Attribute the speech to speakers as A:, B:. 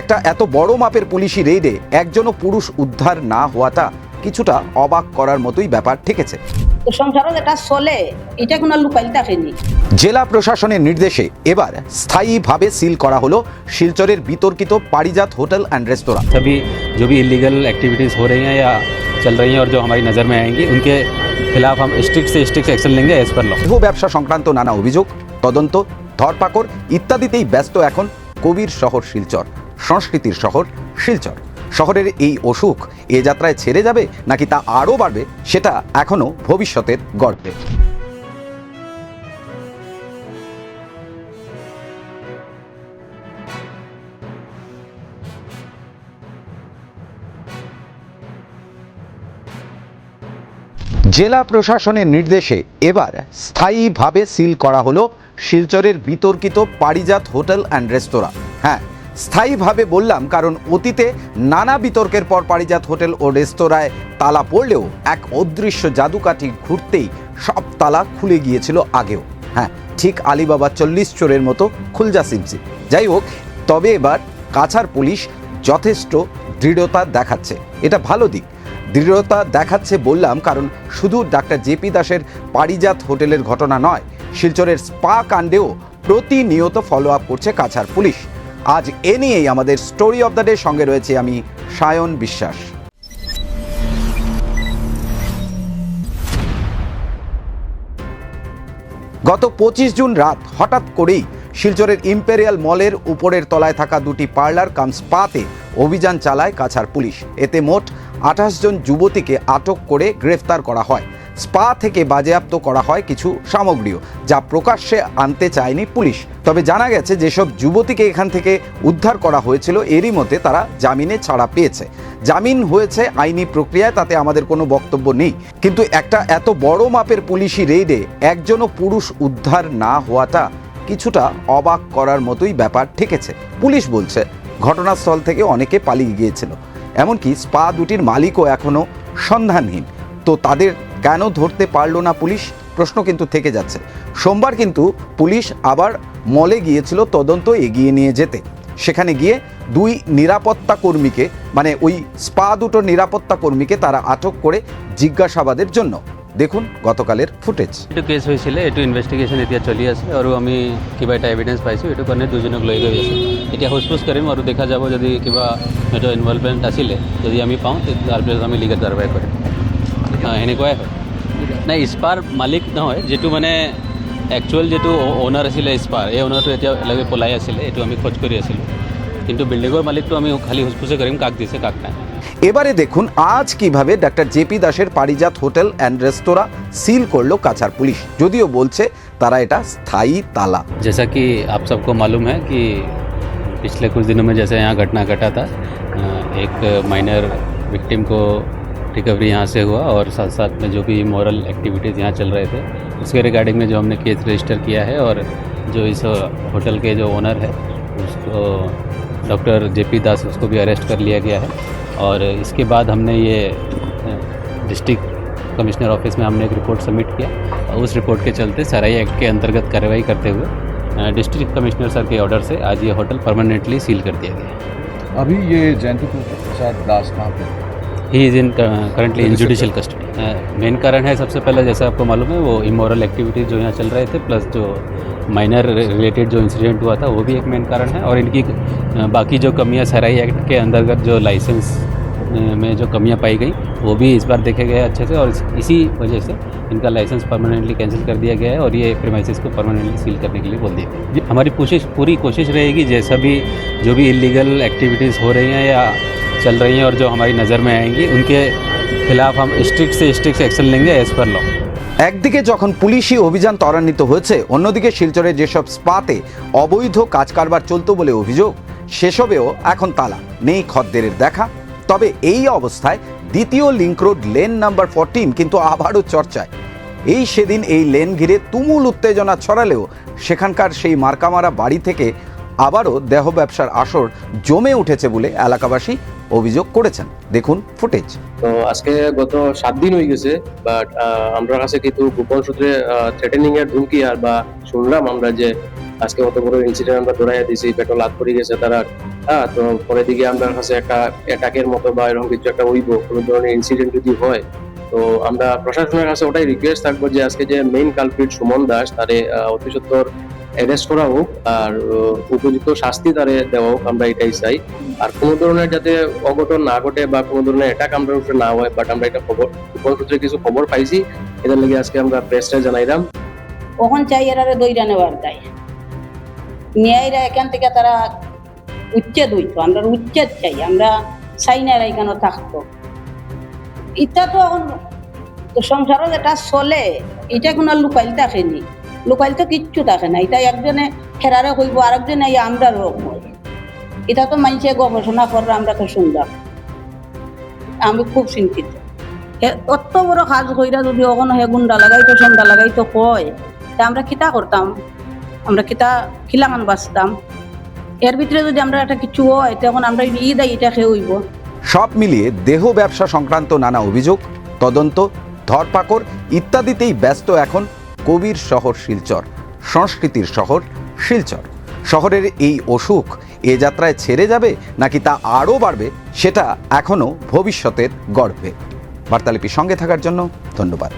A: একটা এত বড় মাপের পুলিশি রেইডে একজনও পুরুষ উদ্ধার না হওয়াটা কিছুটা অবাক করার মতোই ব্যাপার ঠেকেছে।
B: সংসারে যেটা চলে এটা কোনো লুকাইল থাকেনি।
A: জেলা প্রশাসনের নির্দেশে এবার স্থায়ীভাবে সিল করা হলো শিলচরের বিতর্কিত পারিজাত হোটেল অ্যান্ড রেস্তোরাঁ।
C: सभी जो भी इलीगल एक्टिविटीज़ हो रही हैं या चल रही हैं और जो हमारी नज़र में आएंगी उनके खिलाफ हम स्ट्रिक्ट से स्ट्रिक्ट एक्शन लेंगे एज पर लॉ।
A: দেহ ব্যবসা সংক্রান্ত নানা অভিযোগ, তদন্ত, ধরপাকড় ইত্যাদিতেই ব্যস্ত এখন কবির শহর শিলচর, সংস্কৃতির শহর শিলচর। শহরের এই অসুখ এ যাত্রায় ছেড়ে যাবে নাকি তা আরও বাড়বে সেটা এখনও ভবিষ্যতের গল্পে। জেলা প্রশাসনের নির্দেশে এবার স্থায়ীভাবে সিল করা হলো শিলচরের বিতর্কিত পারিজাত হোটেল অ্যান্ড রেস্তোরাঁ। হ্যাঁ, স্থায়ীভাবে বললাম কারণ অতীতে নানা বিতর্কের পর পারিজাত হোটেল ও রেস্তোরাঁয় তালা পড়লেও এক অদৃশ্য জাদুকাঠি ঘুরতেই সব তালা খুলে গিয়েছিল আগেও। হ্যাঁ, ঠিক আলিবাবা 40 চোরের মতো খুলজা সিমসি। যাই হোক, তবে এবার কাছাড় পুলিশ যথেষ্ট দৃঢ়তা দেখাচ্ছে, এটা ভালো দিক। দৃঢ়তা দেখাচ্ছে বললাম কারণ শুধু ডাক্তার জেপি দাসের পারিজাত হোটেলের ঘটনা নয়, শিলচরের স্পা কাণ্ডেও প্রতিনিয়ত ফলো আপ করছে কাছাড় পুলিশ। আজ এ নিয়েই আমাদের স্টোরি অফ দ্য ডে সঙ্গে রয়েছে আমি সায়ন বিশ্বাস। গত 25 জুন রাত হঠাৎ করেই শিলচরের ইম্পেরিয়াল মলের উপরের তলায় থাকা দুটি পার্লার কাম স্পাতে অভিযান চালায় কাছাড় পুলিশ। এতে মোট 28 জন যুবতীকে আটক করে গ্রেফতার করা হয়। স্পা থেকে বাজেয়াপ্ত করা হয় কিছু সামগ্রীও, যা প্রকাশ্যে আনতে চায়নি পুলিশ। তবে জানা গেছে যেসব যুবতীকে এখান থেকে উদ্ধার করা হয়েছিল এরই মধ্যে তারা জামিনে ছাড়া পেয়েছে। জামিন হয়েছে আইনি প্রক্রিয়ায়, তাতে আমাদের কোনো বক্তব্য নেই। কিন্তু একটা এত বড় মাপের পুলিশি রেইডে একজনও পুরুষ উদ্ধার না হওয়াটা কিছুটা অবাক করার মতোই ব্যাপার ঠেকেছে। পুলিশ বলছে ঘটনাস্থল থেকে অনেকে পালিয়ে গিয়েছিল, এমনকি স্পা দুটির মালিকও এখনও সন্ধানহীন। তো তাদের কেন ধরতে পারল না পুলিশ, প্রশ্ন কিন্তু থেকে যাচ্ছে। সোমবার কিন্তু পুলিশ আবার মলে গিয়েছিল তদন্ত এগিয়ে নিয়ে যেতে। সেখানে গিয়ে দুই নিরাপত্তা কর্মীকে, মানে ওই স্পা দুটোর নিরাপত্তা কর্মীকে তারা আটক করে জিজ্ঞাসাবাদের জন্য। দেখুন গতকালের ফুটেজ।
C: এইটো কেছ হৈছিলে, এইটো ইনভেষ্টিগেশ্যন এতিয়া চলি আছে আৰু আমি কিবা এটা এভিডেন্স পাইছোঁ, এইটো কাৰণে দুজনক লৈ গৈ আছোঁ। এতিয়া সোধ কৰিম আৰু দেখা যাব যদি কিবা সেইটো ইনভলভমেণ্ট আছিলে, যদি আমি পাওঁ তাৰপিছত আমি লিগেল কাৰ্যবাহী কৰিম। এনেকুৱাই হয়। নাই, স্পাৰ মালিক নহয়, যিটো মানে একচুৱেল যিটো অ'নাৰ আছিলে স্পাৰ, এই অ'নাৰটো এতিয়ালৈকে পলাই আছিলে, এইটো আমি খোঁজ কৰি আছিলোঁ। কিন্তু বিল্ডিংৰ মালিকটো আমি খালি সোধপোছ কৰিম কাক দিছে কাক নাই।
A: এবারে দেখুন আজ কিভাবে ডাক্তার জেপি দাসের পারিজাত হোটেল অ্যান্ড রেস্তোরাঁ সিল করলো কাছাড় পুলিশ, যদিও বলছে তারা এটা স্থায়ী তালা।
C: जैसा कि आप सबको मालूम है कि पिछले कुछ दिनों में जैसे यहाँ घटना घटा था, एक माइनर विक्टिम को रिकवरी यहाँ से हुआ और साथ साथ में जो भी मॉरल एक्टिविटीज़ यहाँ चल रहे थे उसके रिगार्डिंग में जो हमने केस रजिस्टर किया है और जो इस होटल के जो ओनर है उसको डॉक्टर जेपी दास, उसको भी अरेस्ट कर लिया गया है। और इसके बाद हमने ये डिस्ट्रिक्ट कमिश्नर ऑफिस में हमने एक रिपोर्ट सबमिट किया और उस रिपोर्ट के चलते सराई एक्ट के अंतर्गत कार्रवाई करते हुए डिस्ट्रिक्ट कमिश्नर सर के ऑर्डर से आज ये होटल परमानेंटली सील कर दिया गया है।
D: अभी ये जयंती प्रसाद दास कहाँ पे?
C: He is in currently in judicial custody. Main कारण है सबसे पहले, जैसा आपको मालूम है, वो इमोरल एक्टिविटीज़ जो यहाँ चल रहे थे प्लस जो माइनर रिलेटेड जो इंसिडेंट हुआ था वो भी एक मेन कारण है। और इनकी बाकी जो कमियाँ सराई एक्ट के अंतर्गत जो लाइसेंस में जो कमियां पाई गई वो भी इस बार देखे गए अच्छे से, और इसी वजह से इनका लाइसेंस परमानेंटली कैंसिल कर दिया गया है और ये प्रीमाइसेस को परमानेंटली सील करने के लिए बोल दिया गया। हमारी पूरी कोशिश रहेगी जैसा भी जो भी इलीगल एक्टिविटीज़ हो रही हैं या चल रही हैं और जो हमारी नज़र में आएंगी उनके खिलाफ हम स्ट्रिक्ट से स्ट्रिक्ट एक्शन लेंगे एज पर लॉ।
A: একদিকে যখন পুলিশি অভিযান ত্বরান্বিত হয়েছে, অন্যদিকে শিলচরের যেসব স্পাতে অবৈধ কাজ কারবার চলতো বলে অভিযোগ, সেসবেও এখন তালা, নেই খদ্দেরের দেখা। তবে এই অবস্থায় দ্বিতীয় লিংক রোড লেন নাম্বার 14 কিন্তু আবারও চর্চায়। এই সেদিন এই লেন ঘিরে তুমুল উত্তেজনা ছড়ালেও সেখানকার সেই মার্কামারা বাড়ি থেকে আবারও দেহ ব্যবসার আসর জমে উঠেছে বলে এলাকাবাসী অভিযোগ করেছেন। দেখুন ফুটেজ।
E: তো আজকে গত 7 দিন হয়ে গেছে, বাট আমরা কাছে কিন্তু গোপন সূত্রে থ্রেটেনিং এর হুমকি আর বা শুনলাম আমরা যে আজকে অত বড় ইনসিডেন্ট আমরা ধরাইয়া দিয়েছি, পেট্রোল হাত পড়ে গেছে তারা। হ্যাঁ, তো পরে দিকে আমরা কাছে একটা অ্যাটাকের মতো বা এরকম কিছু একটা হইব, কোনো ধরনের ইনসিডেন্ট যদি হয়, তো আমরা প্রশাসনের কাছে ওটাই রিকোয়েস্ট থাকবো যে আজকে যে মেইন কালপ্রিট সুমন দাস তারে অতি সত্বর অ্যারেস্ট করা হোক আর উপযুক্ত শাস্তি তারে দেওয়া হোক, আমরা এটাই চাই। আর কোনো ধরনের যাতে অঘটন না ঘটে বা কোনো ধরনের অ্যাটাক আমরা উপরে না হয়, বাট আমরা এটা খবর গোপন সূত্রে কিছু খবর পাইছি, এটার লেগে আজকে আমরা প্রেসটা জানাইলাম।
B: কখন চাই এরারে দইরা নেওয়ার দায় ন্যায়রা এখান থেকে তারা উচ্ছেদ হইতো, আমরা উচ্ছেদ চাই, আমরা চাই না এরা এখানে থাকতো। এটা তো এখন তো সংসারও যেটা চলে এটা কোনো লুকাইল থাকেনি, লুকাইল তো কিচ্ছু থাকে না। এটা একজনে ফেরারে হইব, আরেকজনে আমরা রোগ হয়। এটা তো মানুষে গবেষণা করলে আমরা তো শুনলাম। আমি খুব চিন্তিত। অত বড় কাজ কইরা যদি ওখানে হে গুন্ডা লাগাইতো সন্ধ্যা লাগাইতো কয়, তা আমরা কিতা করতাম, আমরা খিলাগান বাঁচতাম। এর ভিতরে যদি আমরা একটা কিছু হয় তখন আমরা দেয় এটা খেয়ে হইব।
A: সব মিলিয়ে দেহ ব্যবসা সংক্রান্ত নানা অভিযোগ, তদন্ত, ধরপাকড় ইত্যাদিতেই ব্যস্ত এখন কবির শহর শিলচর, সংস্কৃতির শহর শিলচর। শহরের এই অসুখ এ যাত্রায় ছেড়ে যাবে নাকি তা আরও বাড়বে, সেটা এখনও ভবিষ্যতের গর্ভে। বার্তালিপির সঙ্গে থাকার জন্য ধন্যবাদ।